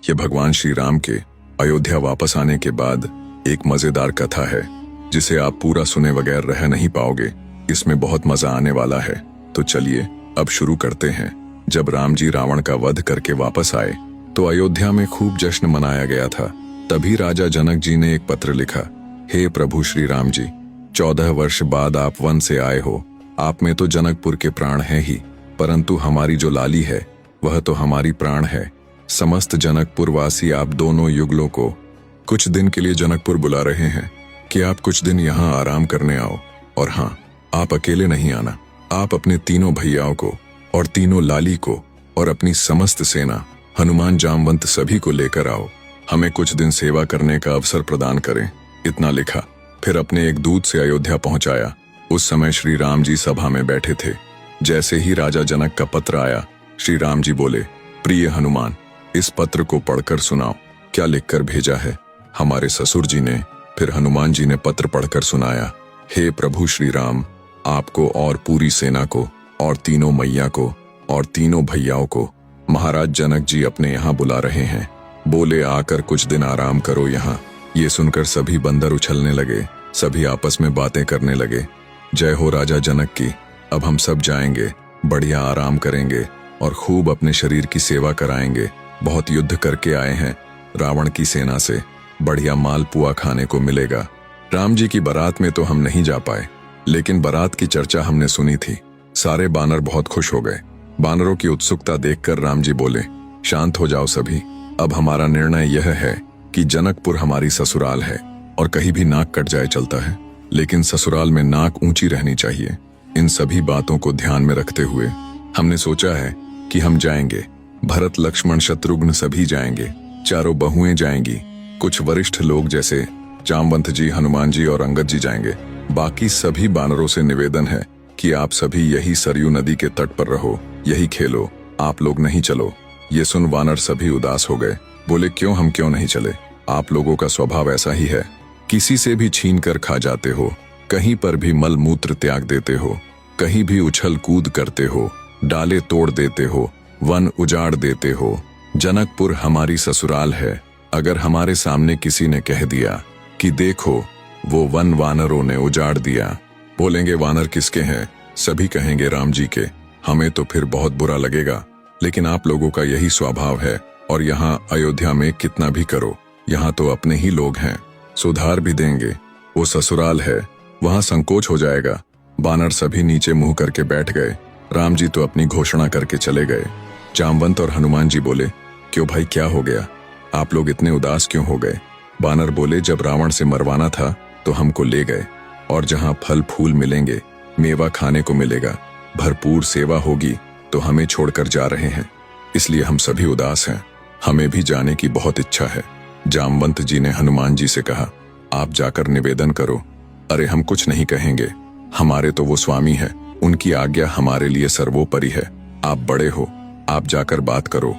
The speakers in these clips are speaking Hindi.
ये भगवान श्री राम के अयोध्या वापस आने के बाद एक मजेदार कथा है जिसे आप पूरा सुने बगैर रह नहीं पाओगे। इसमें बहुत मजा आने वाला है। तो चलिए अब शुरू करते हैं। जब राम जी रावण का वध करके वापस आए तो अयोध्या में खूब जश्न मनाया गया था। तभी राजा जनक जी ने एक पत्र लिखा। हे प्रभु श्री राम जी, 14 वर्ष बाद आप वन से आए हो। आप में तो जनकपुर के प्राण हैं ही, परंतु हमारी जो लाली है वह तो हमारी प्राण है। समस्त जनकपुर वासी आप दोनों युगलों को कुछ दिन के लिए जनकपुर बुला रहे हैं कि आप कुछ दिन यहाँ आराम करने आओ। और हाँ, आप अकेले नहीं आना, आप अपने तीनों भैयाओं को और तीनों लाली को और अपनी समस्त सेना हनुमान जामवंत सभी को लेकर आओ। हमें कुछ दिन सेवा करने का अवसर प्रदान करें। इतना लिखा। फिर अपने एक दूत से अयोध्या पहुंचाया। उस समय श्री राम जी सभा में बैठे थे। जैसे ही राजा जनक का पत्र आया, श्री राम जी बोले, प्रिय हनुमान, इस पत्र को पढ़कर सुनाओ, क्या लिखकर भेजा है। हमारे ससुर जी ने फिर हनुमान जी ने पत्र पढ़कर सुनाया। हे प्रभु श्री राम, आपको और पूरी सेना को और तीनों मैया को और तीनों भैयाओं को महाराज जनक जी अपने यहाँ बुला रहे हैं। बोले आकर कुछ दिन आराम करो यहाँ। ये सुनकर सभी बंदर उछलने लगे, सभी आपस में बातें करने लगे। जय हो राजा जनक की। अब हम सब जाएंगे, बढ़िया आराम करेंगे और खूब अपने शरीर की सेवा कराएंगे। बहुत युद्ध करके आए हैं रावण की सेना से, बढ़िया मालपुआ खाने को मिलेगा। राम जी की बारात में तो हम नहीं जा पाए, लेकिन बारात की चर्चा हमने सुनी थी। सारे बानर बहुत खुश हो गए। बानरों की उत्सुकता देखकर राम जी बोले, शांत हो जाओ सभी। अब हमारा निर्णय यह है कि जनकपुर हमारी ससुराल है और कहीं भी नाक कट जाए चलता है, लेकिन ससुराल में नाक ऊंची रहनी चाहिए। इन सभी बातों को ध्यान में रखते हुए हमने सोचा है कि हम जाएंगे। भरत, लक्ष्मण, शत्रुघ्न सभी जाएंगे, चारों बहुएं जाएंगी, कुछ वरिष्ठ लोग जैसे जामवंत जी, हनुमान जी और अंगद जी जाएंगे। बाकी सभी बानरों से निवेदन है कि आप सभी यही सरयू नदी के तट पर रहो, यही खेलो, आप लोग नहीं चलो। ये सुन वानर सभी उदास हो गए। बोले हम क्यों नहीं चले। आप लोगों का स्वभाव ऐसा ही है, किसी से भी छीन कर खा जाते हो, कहीं पर भी मल मूत्र त्याग देते हो, कहीं भी उछल कूद करते हो, डाले तोड़ देते हो, वन उजाड़ देते हो। जनकपुर हमारी ससुराल है। अगर हमारे सामने किसी ने कह दिया कि देखो वो वन वानरों ने उजाड़ दिया, बोलेंगे वानर किसके हैं, सभी कहेंगे राम जी के। हमें तो फिर बहुत बुरा लगेगा, लेकिन आप लोगों का यही स्वभाव है। और यहाँ अयोध्या में कितना भी करो, यहाँ तो अपने ही लोग हैं, सुधार भी देंगे। वो ससुराल है, वहां संकोच हो जाएगा। बानर सभी नीचे मुंह करके बैठ गए। राम जी तो अपनी घोषणा करके चले गए। जामवंत और हनुमान जी बोले, क्यों भाई, क्या हो गया, आप लोग इतने उदास क्यों हो गए। बानर बोले, जब रावण से मरवाना था तो हमको ले गए, और जहां फल फूल मिलेंगे, मेवा खाने को मिलेगा, भरपूर सेवा होगी, तो हमें छोड़कर जा रहे हैं, इसलिए हम सभी उदास हैं। हमें भी जाने की बहुत इच्छा है। जामवंत जी ने हनुमान जी से कहा, आप जाकर निवेदन करो। अरे हम कुछ नहीं कहेंगे, हमारे तो वो स्वामी है, उनकी आज्ञा हमारे लिए सर्वोपरि है। आप बड़े हो, आप जाकर बात करो।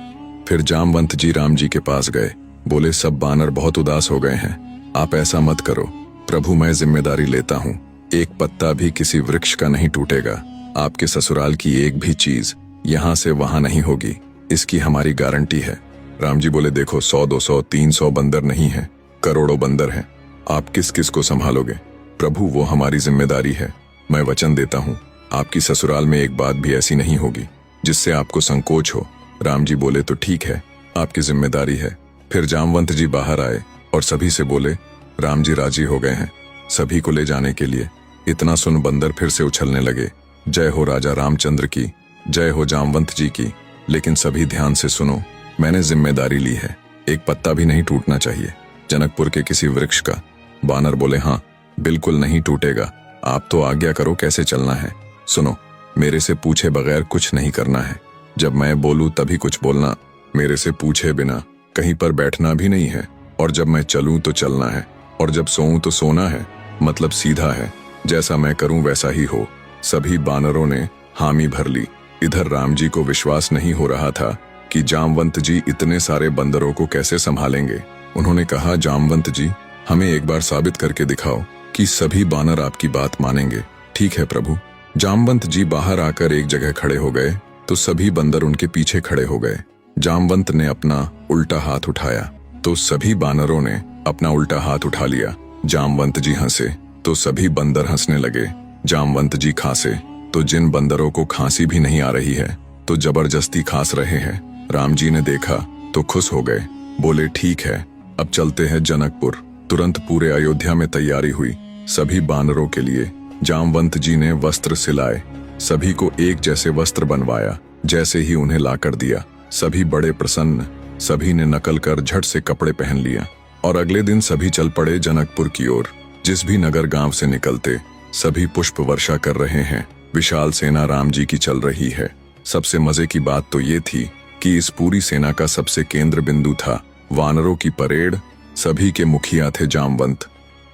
फिर जामवंत जी राम जी के पास गए। बोले, सब बानर बहुत उदास हो गए हैं, आप ऐसा मत करो। प्रभु, मैं जिम्मेदारी लेता हूँ, एक पत्ता भी किसी वृक्ष का नहीं टूटेगा। आपके ससुराल की एक भी चीज यहाँ से वहां नहीं होगी, इसकी हमारी गारंटी है। राम जी बोले, देखो 100, 200, 300 बंदर नहीं है, करोड़ों बंदर हैं, आप किस किस को संभालोगे। प्रभु, वो हमारी जिम्मेदारी है। मैं वचन देता हूँ, आपकी ससुराल में एक बात भी ऐसी नहीं होगी जिससे आपको संकोच हो। राम जी बोले, तो ठीक है, आपकी जिम्मेदारी है। फिर जामवंत जी बाहर आए और सभी से बोले, राम जी राजी हो गए हैं सभी को ले जाने के लिए। इतना सुन बंदर फिर से उछलने लगे। जय हो राजा रामचंद्र की, जय हो जामवंत जी की। लेकिन सभी ध्यान से सुनो, मैंने जिम्मेदारी ली है, एक पत्ता भी नहीं टूटना चाहिए जनकपुर के किसी वृक्ष का। बानर बोले, हाँ बिल्कुल नहीं टूटेगा, आप तो आज्ञा करो कैसे चलना है। सुनो, मेरे से पूछे बगैर कुछ नहीं करना है, जब मैं बोलूं तभी कुछ बोलना, मेरे से पूछे बिना कहीं पर बैठना भी नहीं है, और जब मैं चलूं तो चलना है, और जब सोऊं तो सोना है, मतलब सीधा है, जैसा मैं करूं वैसा ही हो। सभी बानरों ने हामी भर ली। इधर राम जी को विश्वास नहीं हो रहा था कि जामवंत जी इतने सारे बंदरों को कैसे संभालेंगे। उन्होंने कहा, जामवंत जी, हमें एक बार साबित करके दिखाओ कि सभी बानर आपकी बात मानेंगे। ठीक है प्रभु। जामवंत जी बाहर आकर एक जगह खड़े हो गए तो सभी बंदर उनके पीछे खड़े हो गए। जामवंत ने अपना उल्टा हाथ उठाया तो सभी बानरों ने अपना उल्टा हाथ उठा लिया। जामवंत जी हंसे तो सभी बंदर हंसने लगे। जामवंत जी खांसे तो जिन बंदरों को खांसी भी नहीं आ रही है तो जबरदस्ती खांस रहे हैं। राम जी ने देखा तो खुश हो गए, बोले ठीक है, अब चलते हैं जनकपुर। तुरंत पूरे अयोध्या में तैयारी हुई। सभी बानरों के लिए जामवंत जी ने वस्त्र सिलाए, सभी को एक जैसे वस्त्र बनवाया। जैसे ही उन्हें लाकर दिया सभी बड़े प्रसन्न। सभी ने नकल कर झट से कपड़े पहन लिया और अगले दिन सभी चल पड़े जनकपुर की ओर। जिस भी नगर गांव से निकलते सभी पुष्प वर्षा कर रहे हैं। विशाल सेना राम जी की चल रही है। सबसे मजे की बात तो ये थी कि इस पूरी सेना का सबसे केंद्र बिंदु था वानरों की परेड। सभी के मुखिया थे जामवंत।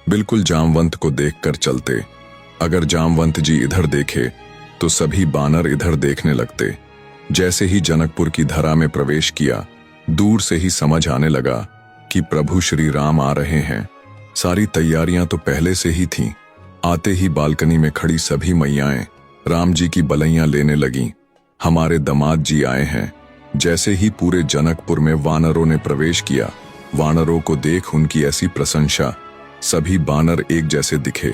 बिल्कुल जामवंत को देखकर चलते। अगर जामवंत जी इधर देखे तो सभी बानर इधर देखने लगते। जैसे ही जनकपुर की धरा में प्रवेश किया, दूर से ही समझ आने लगा कि प्रभु श्री राम आ रहे हैं। सारी तैयारियां तो पहले से ही थीं। आते ही बालकनी में खड़ी सभी मैयाएं राम जी की बलैयां लेने लगीं। हमारे दामाद जी आए हैं। जैसे ही पूरे जनकपुर में वानरों ने प्रवेश किया, वानरों को देख उनकी ऐसी प्रशंसा, सभी बानर एक जैसे दिखे।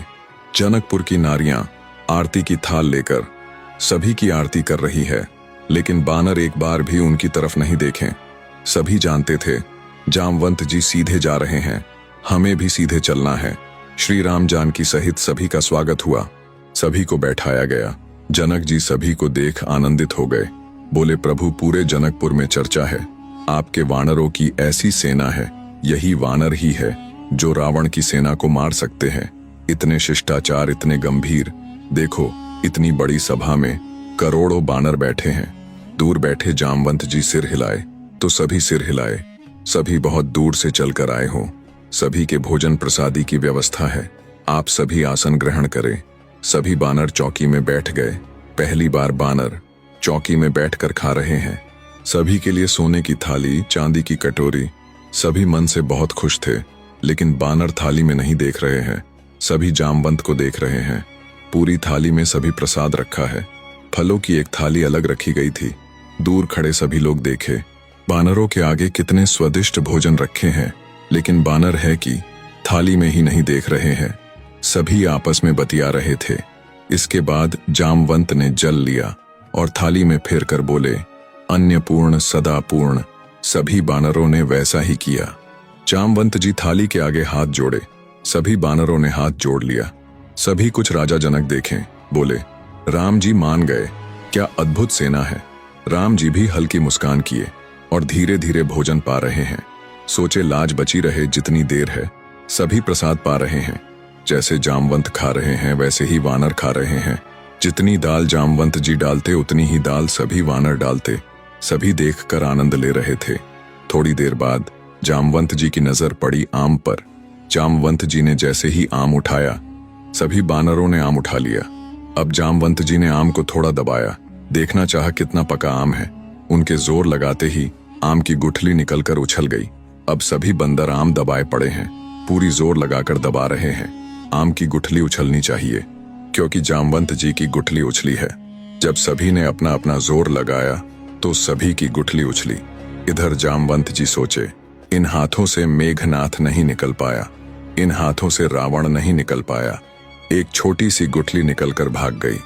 जनकपुर की नारियां आरती की थाल लेकर सभी की आरती कर रही है, लेकिन बानर एक बार भी उनकी तरफ नहीं देखें। सभी जानते थे जामवंत जी सीधे जा रहे हैं, हमें भी सीधे चलना है। श्री राम जानकी सहित सभी का स्वागत हुआ। सभी को बैठाया गया। जनक जी सभी को देख आनंदित हो गए, बोले प्रभु पूरे जनकपुर में चर्चा है, आपके वानरों की ऐसी सेना है, यही वानर ही है जो रावण की सेना को मार सकते हैं। इतने शिष्टाचार, इतने गंभीर। देखो इतनी बड़ी सभा में करोड़ों बानर बैठे हैं। दूर बैठे जामवंत जी सिर हिलाए तो सभी सिर हिलाए। सभी बहुत दूर से चलकर आए हों। सभी के भोजन प्रसादी की व्यवस्था है, आप सभी आसन ग्रहण करें। सभी बानर चौकी में बैठ गए। पहली बार बानर चौकी में बैठकर खा रहे हैं। सभी के लिए सोने की थाली, चांदी की कटोरी। सभी मन से बहुत खुश थे, लेकिन बानर थाली में नहीं देख रहे हैं, सभी जामवंत को देख रहे हैं। पूरी थाली में सभी प्रसाद रखा है। फलों की एक थाली अलग रखी गई थी। दूर खड़े सभी लोग देखे बानरों के आगे कितने स्वादिष्ट भोजन रखे हैं, लेकिन बानर है कि थाली में ही नहीं देख रहे हैं। सभी आपस में बतिया रहे थे। इसके बाद जामवंत ने जल लिया और थाली में फेर कर बोले, अन्नपूर्ण सदा पूर्ण। सभी बानरों ने वैसा ही किया। जामवंत जी थाली के आगे हाथ जोड़े। सभी बानरों ने हाथ जोड़ लिया। सभी कुछ राजा जनक देखें, बोले राम जी मान गए, क्या अद्भुत सेना है। राम जी भी हल्की मुस्कान किए और धीरे धीरे भोजन पा रहे हैं। सोचे लाज बची रहे जितनी देर है। सभी प्रसाद पा रहे हैं। जैसे जामवंत खा रहे हैं वैसे ही वानर खा रहे हैं। जितनी दाल जामवंत जी डालते उतनी ही दाल सभी वानर डालते। सभी देखकर आनंद ले रहे थे। थोड़ी देर बाद जामवंत जी की नजर पड़ी आम पर। जामवंत जी ने जैसे ही आम उठाया, सभी बानरों ने आम उठा लिया। अब जामवंत जी ने आम को थोड़ा दबाया, देखना चाहा कितना पका आम है। उनके जोर लगाते ही आम की गुठली निकलकर उछल गई। अब सभी बंदर आम दबाए पड़े हैं, पूरी जोर लगाकर दबा रहे हैं। आम की गुठली उछलनी चाहिए, क्योंकि जामवंत जी की गुठली उछली है। जब सभी ने अपना अपना जोर लगाया तो सभी की गुठली उछली। इधर जामवंत जी सोचे, इन हाथों से मेघनाथ नहीं निकल पाया, इन हाथों से रावण नहीं निकल पाया। एक छोटी सी गुठली निकलकर भाग गई।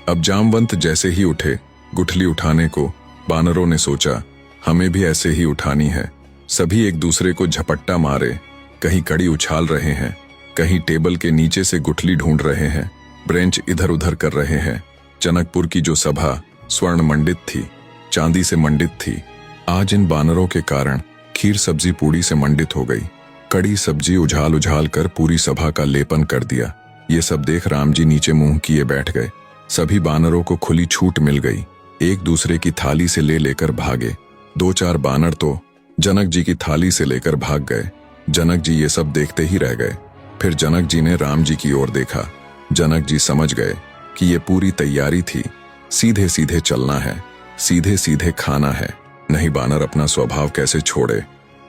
अब जामवंत जैसे ही उठे गुठली उठाने को, बानरों ने सोचा हमें भी ऐसे ही उठानी है। सभी एक दूसरे को झपट्टा मारे, कहीं कड़ी उछाल रहे हैं, कहीं टेबल के नीचे से गुठली ढूंढ रहे हैं, ब्रेंच इधर उधर कर रहे हैं। जनकपुर की जो सभा स्वर्ण मंडित थी, चांदी से मंडित थी, आज इन बानरों के कारण खीर सब्जी पूड़ी से मंडित हो गई। कड़ी सब्जी उझाल उझाल कर पूरी सभा का लेपन कर दिया। ये सब देख राम जी नीचे मुंह किए बैठ गए। सभी बानरों को खुली छूट मिल गई, एक दूसरे की थाली से ले लेकर भागे। दो चार बानर तो जनक जी की थाली से लेकर भाग गए। जनक जी ये सब देखते ही रह गए। फिर जनक जी ने राम जी की ओर देखा। जनक जी समझ गए कि ये पूरी तैयारी थी, सीधे सीधे चलना है, सीधे सीधे खाना है, नहीं बानर अपना स्वभाव कैसे छोड़े।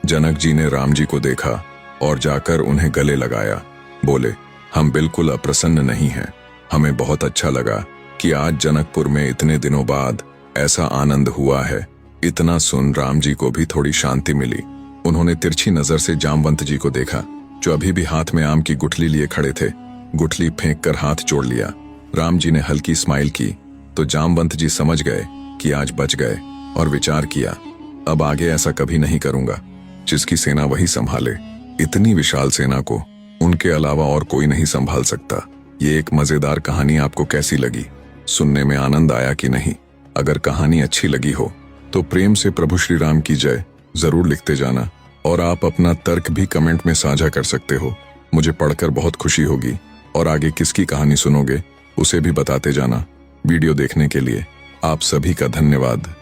जनक जी ने राम जी को देखा और जाकर उन्हें गले लगाया। बोले, हम बिल्कुल अप्रसन्न नहीं हैं। हमें बहुत अच्छा लगा कि आज जनकपुर में इतने दिनों बाद ऐसा आनंद हुआ है। इतना सुन राम जी को भी थोड़ी शांति मिली। उन्होंने तिरछी नजर से जामवंत जी को देखा, जो अभी भी हाथ में आम की गुठली लिए खड़े थे। गुठली फेंक कर हाथ जोड़ लिया। राम जी ने हल्की स्माइल की तो जामवंत जी समझ गए कि आज बच गए, और विचार किया, अब आगे ऐसा कभी नहीं करूंगा। जिसकी सेना वही संभाले। इतनी विशाल सेना को उनके अलावा और कोई नहीं संभाल सकता। ये एक मजेदार कहानी आपको कैसी लगी? सुनने में आनंद आया कि नहीं? अगर कहानी अच्छी लगी हो तो प्रेम से प्रभु श्री राम की जय जरूर लिखते जाना, और आप अपना तर्क भी कमेंट में साझा कर सकते हो। मुझे पढ़कर बहुत खुशी होगी। और आगे किसकी कहानी सुनोगे उसे भी बताते जाना। वीडियो देखने के लिए आप सभी का धन्यवाद।